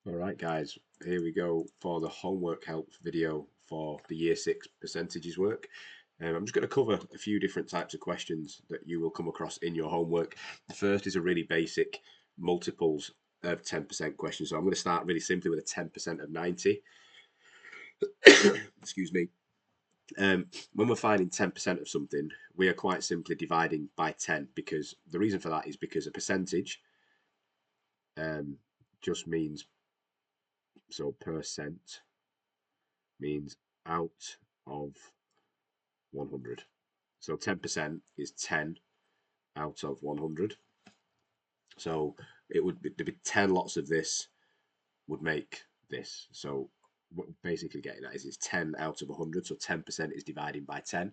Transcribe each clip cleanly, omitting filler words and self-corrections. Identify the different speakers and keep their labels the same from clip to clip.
Speaker 1: Alright guys, here we go for the homework help video for the year 6 percentages work. I'm just going to cover a few different types of questions that you will come across in your homework. The first is a really basic multiples of 10% question. So I'm going to start really simply with a 10% of 90. Excuse me. When we're finding 10% of something, we are quite simply dividing by 10, because the reason for that is because a percentage just means, so percent means out of 100. So 10% is 10 out of 100. So it would be, there'd be 10 lots of this would make this. So what we're basically getting at is it's 10 out of 100. So 10% is dividing by 10.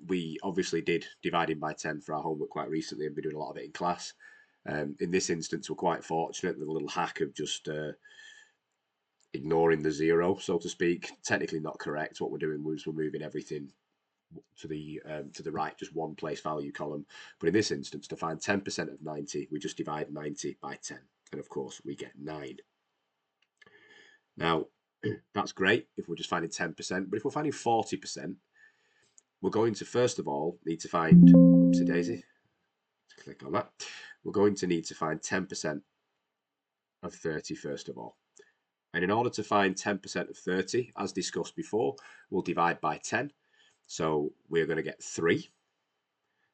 Speaker 1: We obviously did dividing by 10 for our homework quite recently, and we're doing a lot of it in class. In this instance, we're quite fortunate with a little hack of just ignoring the zero, so to speak. Technically not correct. What we're doing is we're moving everything to the right, just one place value column. But in this instance, to find 10% of 90, we just divide 90 by 10, and of course we get 9. Now that's great if we're just finding 10%, but if we're finding 40%, we're going to first of all need to find, oopsie daisy, let's click on that. We're going to need to find 10% of 30 first of all. And in order to find 10% of 30, as discussed before, we'll divide by 10. So we're going to get 3,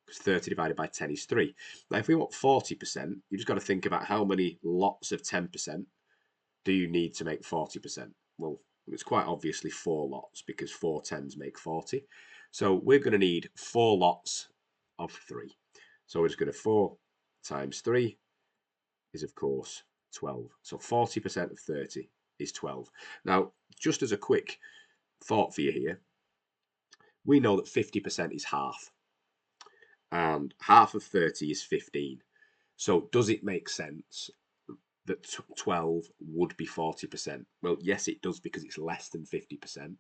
Speaker 1: because 30 divided by 10 is 3. Now, if we want 40%, you just got to think about how many lots of 10% do you need to make 40%? Well, it's quite obviously 4 lots, because 4 tens make 40. So we're going to need 4 lots of 3. So we're just going to 4 times 3 is, of course, 12. So 40% of 30 is 12. Now, just as a quick thought for you here, we know that 50% is half, and half of 30 is 15. So does it make sense that 12 would be 40%? Well, yes, it does, because it's less than 50%.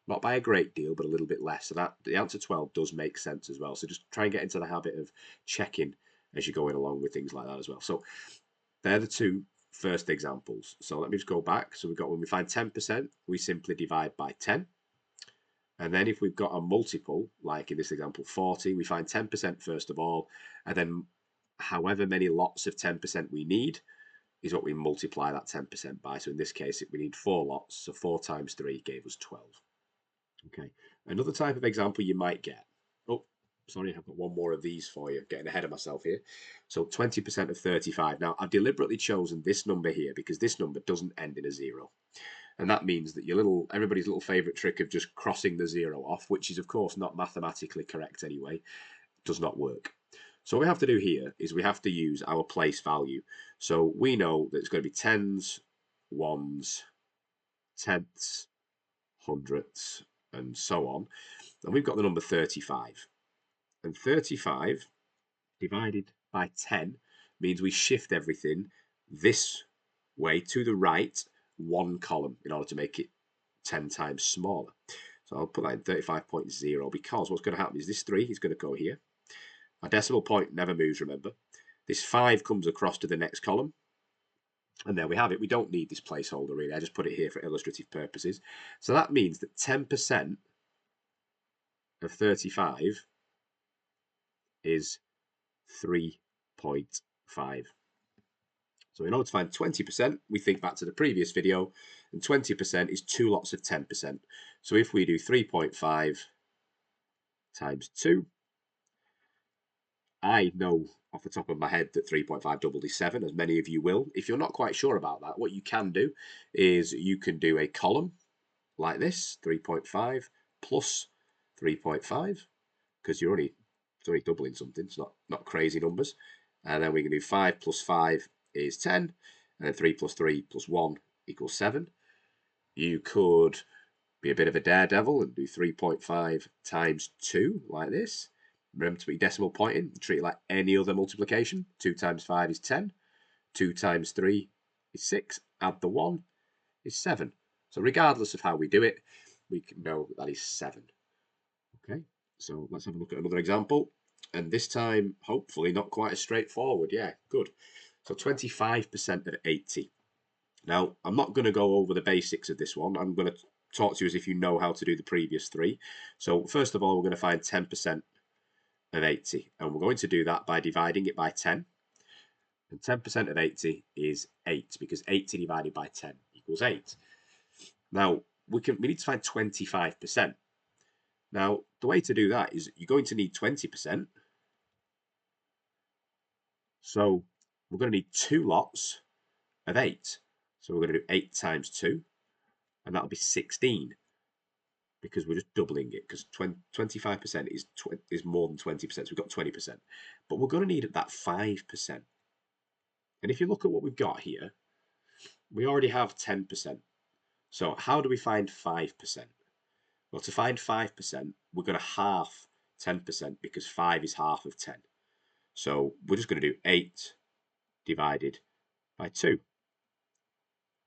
Speaker 1: Not by a great deal, but a little bit less. So that the answer 12 does make sense as well. So just try and get into the habit of checking as you're going along with things like that as well. So they're the two first examples. So let me just go back. So we've got, when we find 10%, we simply divide by 10. And then if we've got a multiple, like in this example 40, we find 10% first of all, and then however many lots of 10% we need is what we multiply that 10% by. So in this case, we need 4 lots, so 4 times 3 gave us 12. Okay, another type of example you might get. Oh, sorry, I've got one more of these for you, getting ahead of myself here. So 20% of 35. Now, I've deliberately chosen this number here because this number doesn't end in a 0. And that means that everybody's little favorite trick of just crossing the 0 off, which is of course not mathematically correct anyway, does not work. So what we have to do here is we have to use our place value. So we know that it's going to be tens, ones, tenths, hundredths, and so on. And we've got the number 35. And 35 divided by 10 means we shift everything this way to the right one column in order to make it 10 times smaller. So I'll put that in 35.0, because what's going to happen is this 3 is going to go here. Our decimal point never moves, remember. This 5 comes across to the next column. And there we have it. We don't need this placeholder really. I just put it here for illustrative purposes. So that means that 10% of 35 is 3.5. So in order to find 20%, we think back to the previous video, and 20% is 2 lots of 10%. So if we do 3.5 times 2, I know off the top of my head that 3.5 doubled is 7, as many of you will. If you're not quite sure about that, what you can do is you can do a column like this, 3.5 plus 3.5, because you're only doubling something. It's not crazy numbers. And then we can do 5 plus 5 is 10, and then 3 plus 3 plus 1 equals 7. You could be a bit of a daredevil and do 3.5 times 2 like this. Remember to put your decimal point in, treat it like any other multiplication. 2 times 5 is 10, 2 times 3 is 6, add the 1 is 7. So regardless of how we do it, we can know that is 7. Okay, so let's have a look at another example. And this time, hopefully not quite as straightforward. Yeah, good. So 25% of 80. Now, I'm not going to go over the basics of this one. I'm going to talk to you as if you know how to do the previous three. So first of all, we're going to find 10% of 80. And we're going to do that by dividing it by 10. And 10% of 80 is 8, because 80 divided by 10 equals 8. Now, we need to find 25%. Now, the way to do that is you're going to need 20%. So we're going to need 2 lots of 8. So we're going to do 8 times 2, and that'll be 16, because we're just doubling it, because 25% is more than 20%, so we've got 20%. But we're going to need that 5%. And if you look at what we've got here, we already have 10%. So how do we find 5%? Well, to find 5%, we're going to half 10%, because 5 is half of 10. So we're just going to do 8 divided by 2.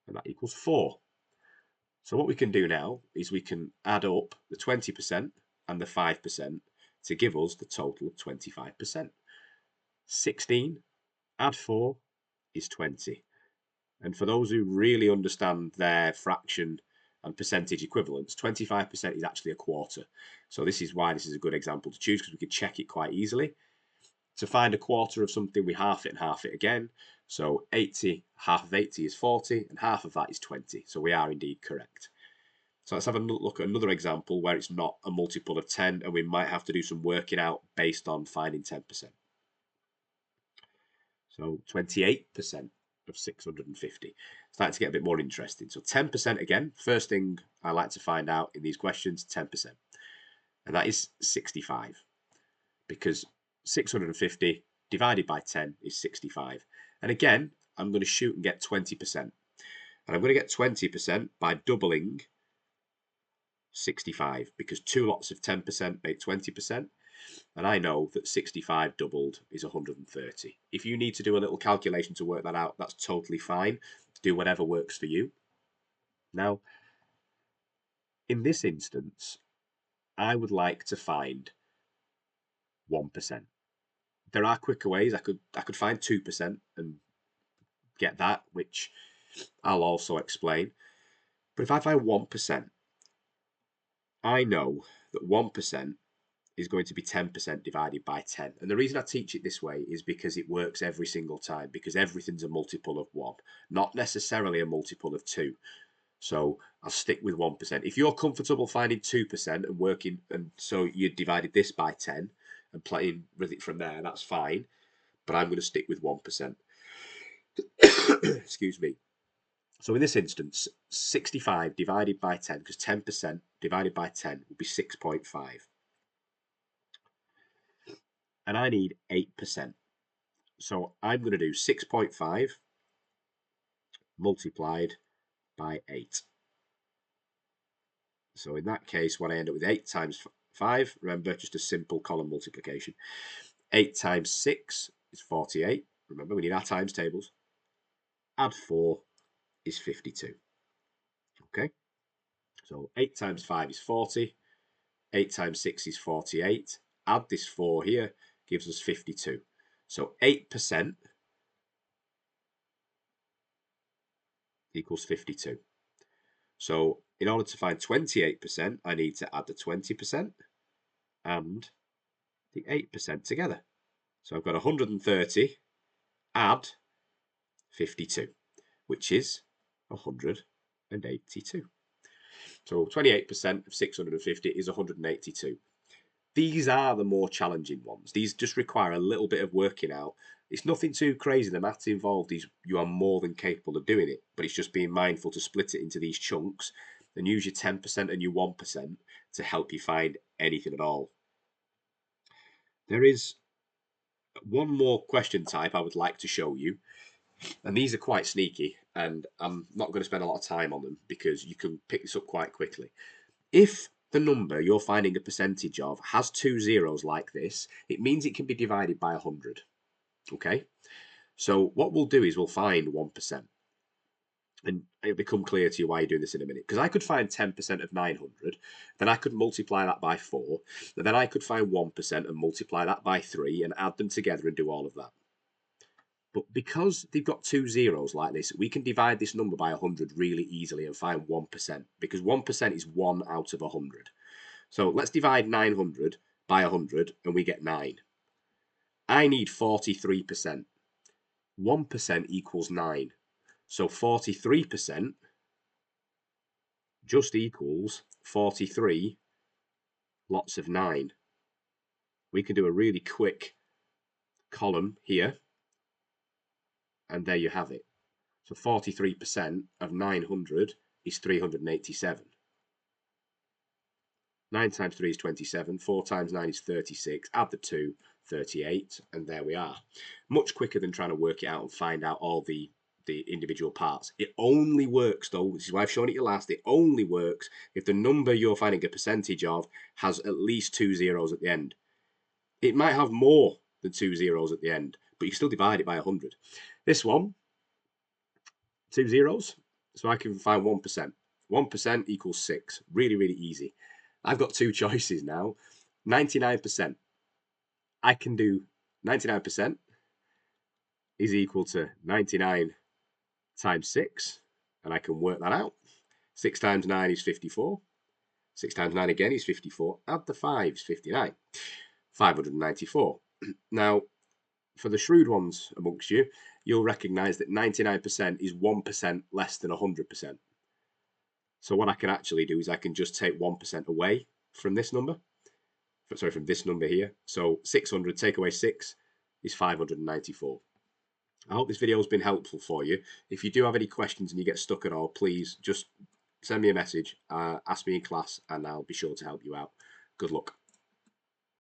Speaker 1: And that equals 4. So what we can do now is we can add up the 20% and the 5% to give us the total of 25%. 16 add 4 is 20. And for those who really understand their fraction and percentage equivalents, 25% is actually a quarter. So this is why this is a good example to choose, because we can check it quite easily. To find a quarter of something, we half it and half it again. So 80, half of 80 is 40, and half of that is 20. So we are indeed correct. So let's have a look at another example where it's not a multiple of 10, and we might have to do some working out based on finding 10%. So 28% of 650. Starting to get a bit more interesting. So 10% again, first thing I like to find out in these questions, 10%. And that is 65, because 650 divided by 10 is 65. And again, I'm going to shoot and get 20%. And I'm going to get 20% by doubling 65, because 2 lots of 10% make 20. And I know that 65 doubled is 130. If you need to do a little calculation to work that out, that's totally fine. Do whatever works for you. Now, in this instance, I would like to find 1%. There are quicker ways. I could find 2% and get that, which I'll also explain. But if I find 1%, I know that 1% is going to be 10% divided by 10. And the reason I teach it this way is because it works every single time, because everything's a multiple of 1, not necessarily a multiple of 2. So I'll stick with 1%. If you're comfortable finding 2% and working, and so you divided this by 10 and playing with it from there, that's fine. But I'm going to stick with 1%. Excuse me. So in this instance, 65 divided by 10, because 10% divided by 10 would be 6.5. And I need 8%. So I'm going to do 6.5 multiplied by 8. So in that case, when I end up with 8 times 5, remember, just a simple column multiplication. 8 times 6 is 48. Remember, we need our times tables. Add 4 is 52. Okay? So 8 times 5 is 40. 8 times 6 is 48. Add this 4 here, gives us 52. So 8% equals 52. So in order to find 28%, I need to add the 20% and the 8% together. So I've got 130 add 52, which is 182. So 28% of 650 is 182. These are the more challenging ones. These just require a little bit of working out. It's nothing too crazy. The maths involved is you are more than capable of doing it, but it's just being mindful to split it into these chunks and use your 10% and your 1% to help you find anything at all. There is one more question type I would like to show you, and these are quite sneaky, and I'm not going to spend a lot of time on them because you can pick this up quite quickly. If the number you're finding a percentage of has 2 zeros like this, it means it can be divided by 100. Okay? So what we'll do is we'll find 1%. And it'll become clear to you why you're doing this in a minute. Because I could find 10% of 900, then I could multiply that by 4, and then I could find 1% and multiply that by 3 and add them together and do all of that. But because they've got two zeros like this, we can divide this number by 100 really easily and find 1%, because 1% is 1 out of 100. So let's divide 900 by 100 and we get 9. I need 43%. 1% equals 9. So 43% just equals 43 lots of 9. We can do a really quick column here, and there you have it. So 43% of 900 is 387. 9 times 3 is 27, 4 times 9 is 36, add the 2, 38, and there we are. Much quicker than trying to work it out and find out all the individual parts. It only works, though, this is why I've shown it you last, it only works if the number you're finding a percentage of has at least 2 zeros at the end. It might have more than 2 zeros at the end, but you can still divide it by 100. This one, 2 zeros, so I can find 1%. 1% equals 6. Really, really easy. I've got two choices now. 99%. I can do 99% is equal to 99 times 6, and I can work that out. 6 times 9 is 54. 6 times 9 again is 54. Add the 5 is 59. 594. Now, for the shrewd ones amongst you, you'll recognise that 99% is 1% less than 100%. So what I can actually do is I can just take 1% away from this number. Sorry, from this number here. So 600 take away 6 is 594. I hope this video has been helpful for you. If you do have any questions and you get stuck at all, please just send me a message, ask me in class, and I'll be sure to help you out. Good luck.